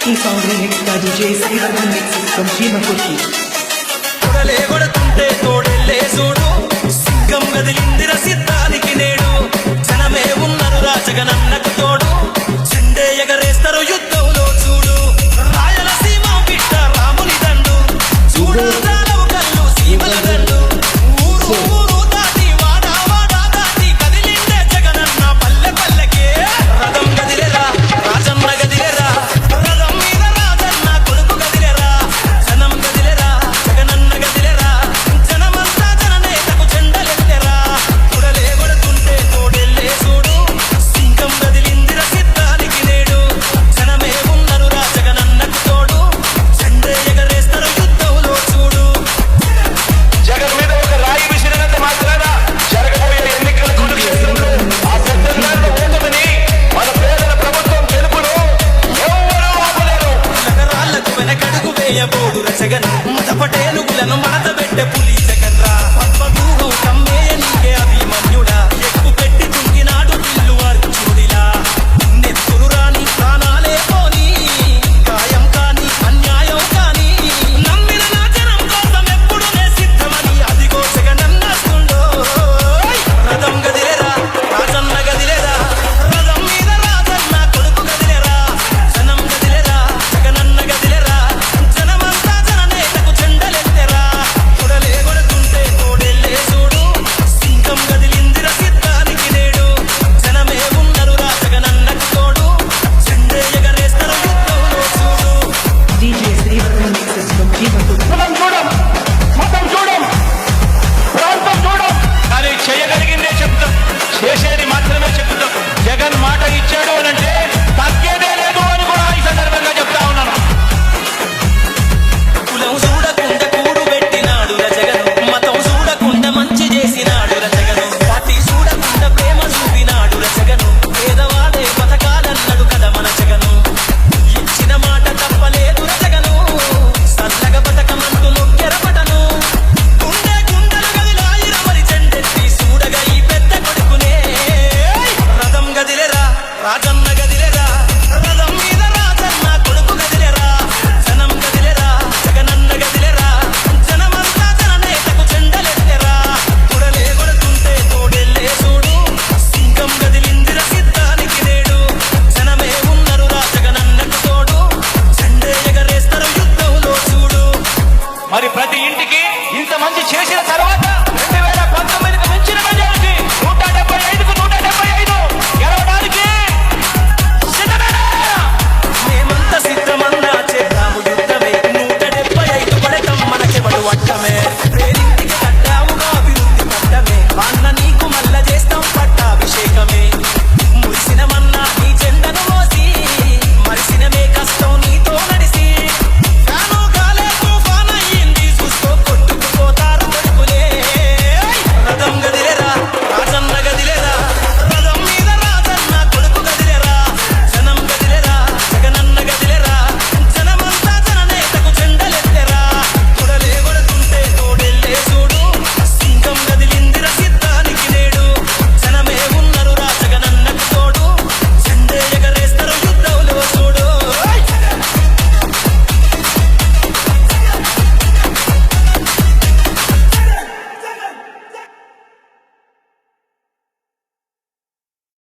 ఈ song remix గా చేసి మిక్స్ ఫ్రమ్ చీమకుర్తి. కొడలే కొడుతుంటే తోడెల్లే చూడు, సింగం గదిలిందిర సిద్ధానికి నేడు. జనమే ఉన్నారు రాజగనన్నకు తోడు, చెండే ఎగరేస్తారు యుద్ధంలో చూడు. రాయలసీమ బిడ్డ రాముని దండు, చూడాలవు కళ్ళు సీమల దండు. ఊరు ఊరు దాటి వాడా వాడా దాటి కదిలిందే జగనన్న పల్లె పల్లెకే. రథం గదిలేరా రాజన్న గదిలేరా, రథం మీద రాజన్న కొడుకు గదిలేరా. జనం గదిలేరా జగనన్న గదిలేరా, జనమంతా జననేతకు జెండలెత్తెరా. కొడలే కొడుతుంటే తోడెల్లే చూడు, సింగం గదిలిందిర సిద్ధానికి నేడు. జనమే ఉన్నారు రాజగనన్నకు తోడు, చెండే ఎగరేస్తారు యుద్ధంలో చూడు. జగన్ మీద ఒక రాయి విసిరినంత మాత్రాన జరగబోయే ఎన్నికల కురుక్షేత్రంలో ఆ పెద్దలను ఓటమిని మన పేదల ప్రభుత్వం గెలుపును ఎవరూ ఆపలేరు. నగరాలకు వెనకడుగు వేయబోడు జగన్, మత పటేలుగులను మడత పెట్టే పులి జగన్ రా.